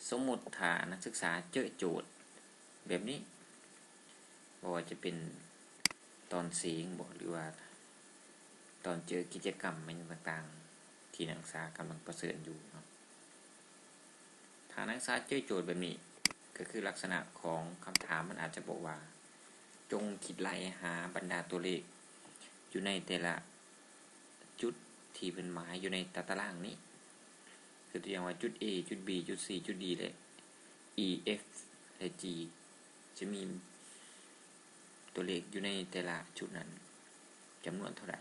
สมมติถ้านักศึกษาเจอโจทย์แบบนี้บอกว่าจะเป็นตอนเสียงบอกหรือว่าตอนเจอกิจกรรมมันต่างๆที่นักศึกษากำลังประเสริฐอยู่เนาะถ้านักศึกษาเจอโจทย์แบบนี้ก็คือลักษณะของคำถามมันอาจจะบอกว่าจงคิดไล่หาบรรดาตัวเลขอยู่ในแต่ละจุดที่เป็นหมายอยู่ในตารางนี้คือตัวอย่างว่าจุด A จุด B จุด C จุด D และ E F และ G จะมีตัวเลขอยู่ในแต่ละจุดนั้นจำนวนเท่าไหร่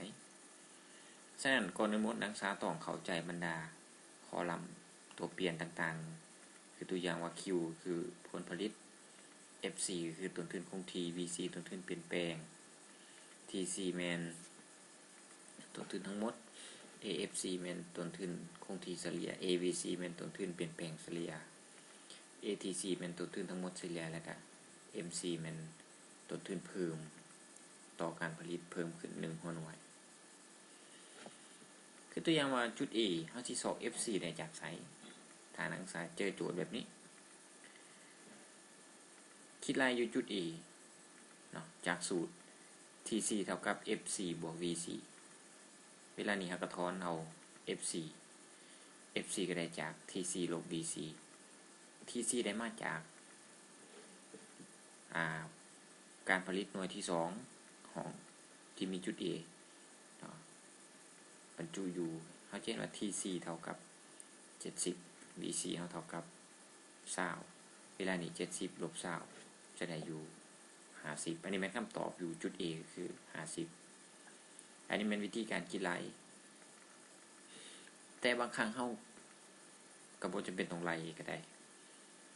ฉะนั้นก่อนในหมวดนักศึกษาต้องเข้าใจบรรดาคอลัมน์ตัวเปลี่ยนต่างๆคือตัวอย่างว่า Q คือผลผลิต FC คือต้นทุนคงที่ VC ต้นทุนเปลี่ยนแปลง TC แมนต้นทุนทั้งหมด AFC แมนต้นทุนคงที่เฉลี่ย AVC แมนต้นทุนเปลี่ยนแปลงเฉลี่ย ATC แมนต้นทุนทั้งหมดเฉลี่ยแล้วก็ MC แมนต้นทุนเพิ่มต่อการผลิตเพิ่มขึ้น1หัวหน่วยคือตัวอย่างว่าจุด A เฮาสิสอบ FC ได้จากไสถ้านักศึกษาเจอโจทย์แบบนี้คิดไล่อยู่จุด A เนาะจากสูตร TC เท่ากับ FC บวก VC เวลานี้เราก็ถอนเอา FC ก็ได้จาก TC ลบ VC TC ได้มาจากการผลิตหน่วยที่2ของที่มีจุด A บรรจุอยู่เขาเช่นว่า TC เท่ากับ70 VC เท่ากับ20เวลานี้70ลบ20จะได้อยู่50อันนี้เป็นคำตอบอยู่จุด A คือ50อันนี้เป็นวิธีการคิดไล่แต่บางครั้งเฮาก็บ่จำเป็นต้องไล่ก็ได้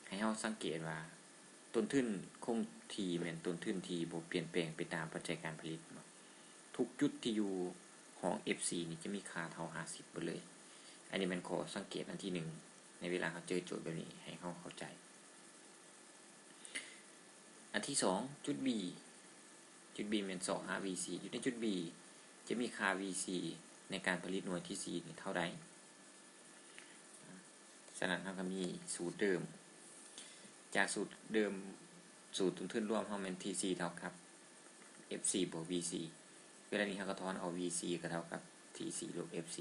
ให้เฮาสังเกตว่าต้นทุนคงที่แม่นต้นทุนที่บ่เปลี่ยนแปลงไปตามปัจจัยการผลิตทุกจุดที่อยู่ของ FC นี่จะมีค่าเท่า50ไปเลยอันนี้มันขอสังเกตอันที่1ในเวลาเขาเจอโจทย์แบบนี้ให้เขาเข้าใจอันที่2จุด B จุด B เป็น2 VC อยู่ในจุด B จะมีค่า VC ในการผลิตหน่วยที่4นี่เท่าใดฉะนั้นเราก็มีสูตรเดิมจากสูตรเดิมสูตรต้นทุนรวมเราเป็น TC เท่ากับ FC บวก VC เวลานี้เราก็ถอนเอา VC ก็เท่ากับ TC ลบ FC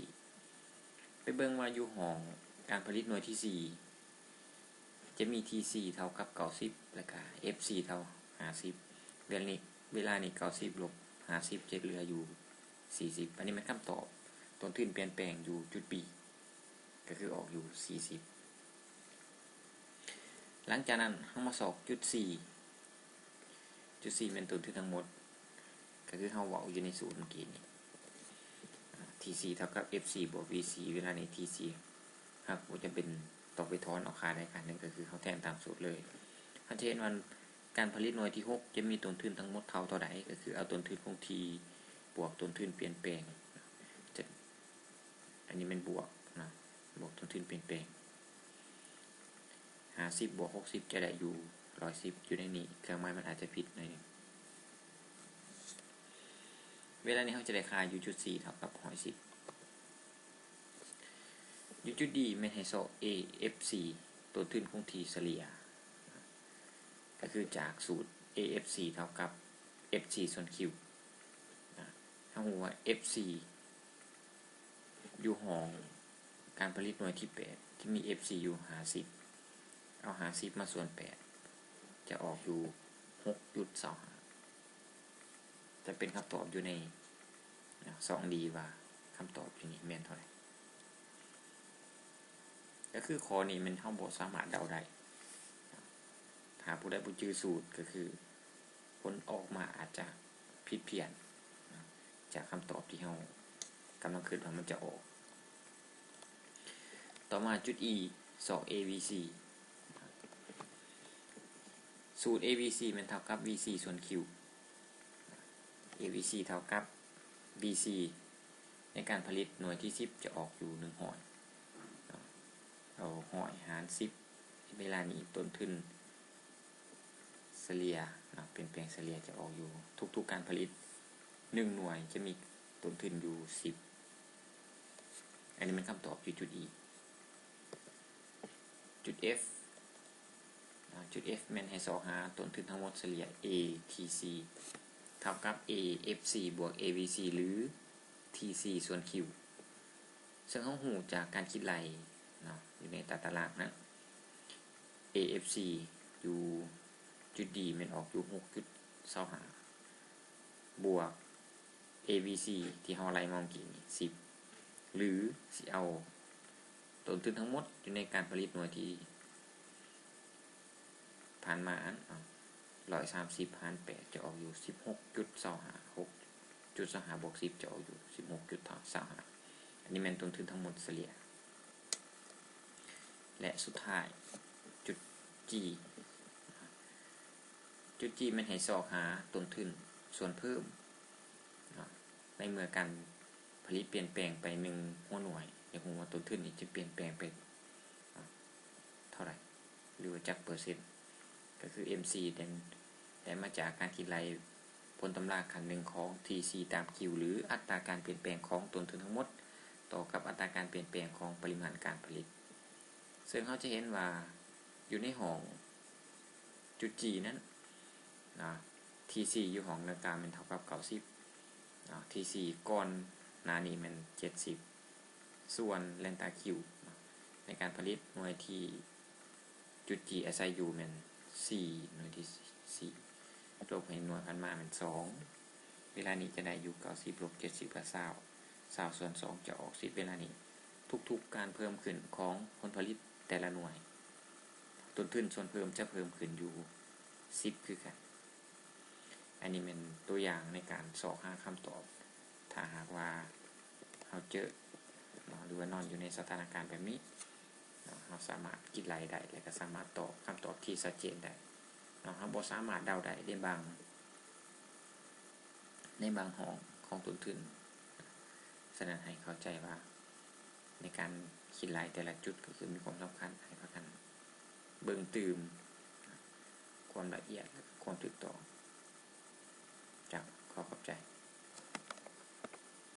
ไปเบิ่งว่าอยู่ห้องการผลิตหน่วยที่4จะมี TC เท่ากับ90แล้วก็ FC เท่า50เวลานี้90ลบ50จะเหลืออยู่40อันนี้เป็นคำตอบต้นทุนเปลี่ยนแปลงอยู่จุด B ก็คือออกอยู่40หลังจากนั้นเรามาสอบจุด C จุด C เป็นต้นทุนทั้งหมดก็คือเราเว้าอยู่ในสูตรเมื่อกี้นี้ TC เท่ากับ FC บวก VC เวลาใน TC หากว่าจะเป็นต้องไปถอนเอาค่าใดค่าหนึ่งก็คือเขาแทนตามสูตรเลยถ้าเช่นว่าการผลิตหน่วยที่6จะมีต้นทุนทั้งหมดเท่าใดก็คือเอาต้นทุนคงที่บวกต้นทุนเปลี่ยนแปลงอันนี้เป็นบวกนะบวกต้นทุนเปลี่ยนแปลง50บวก60จะได้อยู่110อยู่ในนี้เครื่องหมายมันอาจจะผิดหน่อยนึงเวลานี้เขาจะได้ค่าอยู่จุด 4 เท่ากับ110อยู่จุด D แม่นให้สอบ AFC ต้นทุนคงที่เฉลี่ยก็คือจากสูตร AFC เท่ากับ FC ส่วน Q ถ้าว่า FC อยู่ห้องการผลิตหน่วยที่8ที่มี FC อยู่50เอา50มาส่วน8จะออกอยู่ 6.25 จะเป็นคำตอบอยู่ใน 2D ว่าคำตอบอยู่นี่แม่นเท่าไหร่ก็คือข้อนี้มันเฮาบ่สามารถเดาได้ถ้าผู้ใดบ่จื้อสูตรก็คือผลออกมาอาจจะผิดเพี้ยนจากคำตอบที่เฮากำลังคิดว่ามันจะออกต่อมาจุด E 2 AVC สูตร AVC มันเท่ากับ VC ส่วน Q AVC เท่ากับ VC ในการผลิตหน่วยที่10จะออกอยู่1หน่วยเอาหน่วยหาร10เวลานี้ต้นทุนเฉลี่ยเปลี่ยนแปลงเฉลี่ยจะออกอยู่ทุกๆการผลิต1หน่วยจะมีต้นทุนอยู่10อันนี้เป็นคำตอบอยู่จุด E จุด F จุด F แม่นให้สอหาต้นทุนทั้งหมดเฉลี่ย ATC เท่ากับ AFC บวก AVC หรือ TC ส่วน Q ซึ่งเขาหูจากการคิดไล่เนาะอยู่ในตารางนะ AFC อยู่จุด D แม่นออกอยู่ 6.25 บวก AVC ที่เราไล่มองกี่10 หรือสิเอาต้นทุนทั้งหมดอยู่ในการผลิตหน่วยที่ผ่านมา130หาร8จะออกอยู่ 16.25 6.25 บวก 10จะออกอยู่ 16.25 อันนี้เป็นต้นทุนทั้งหมดเฉลี่ยและสุดท้ายจุด G จุด G มันให้สอหาต้นทุนส่วนเพิ่มในเมื่อการผลิตเปลี่ยนแปลงไป1หัวหน่วยอยากรู้ว่าต้นทุนนี้จะเปลี่ยนแปลงไปเท่าไหร่หรือว่าจักเปอร์เซ็นต์ก็คือ MC ได้มาจากการคิดไล่ผลตำราขั้นหนึ่งของ TC ตาม Q หรืออัตราการเปลี่ยนแปลงของต้นทุนทั้งหมดต่อกับอัตราการเปลี่ยนแปลงของปริมาณการผลิตซึ่งเขาจะเห็นว่าอยู่ในห้องจุด G นั้นTC อยู่ห้องนาฬิกามันเท่ากับ90 TC ก่อนหน้านี้มัน70ส่วนแลนตา Q ในการผลิตหน่วยที่จุด G อาศัยอยู่มัน4หน่วยที่4ลบให้หน่วยพันมามัน2เวลานี้จะได้อยู่90ลบ70กับ20ส่วน2จะออก10เวลานี้ทุกๆการเพิ่มขึ้นของผลผลิตแต่ละหน่วยต้นทุนส่วนเพิ่มจะเพิ่มขึ้นอยู่10คือกันอันนี้เป็นตัวอย่างในการสอบหาคำตอบถ้าหากว่าเราเจอหรือว่านอนอยู่ในสถานการณ์แบบนี้เราสามารถคิดไล่ได้และก็สามารถตอบคำตอบที่ชัดเจนได้เราบ่สามารถเดาได้ในบางห้องของต้นทุนแสดงให้เข้าใจว่าในการคิดไล่แต่ละจุดก็คือมีความสำคัญให้พากันเบิ่งตื่มความละเอียดและความถูกต้องจากขอขอบใจ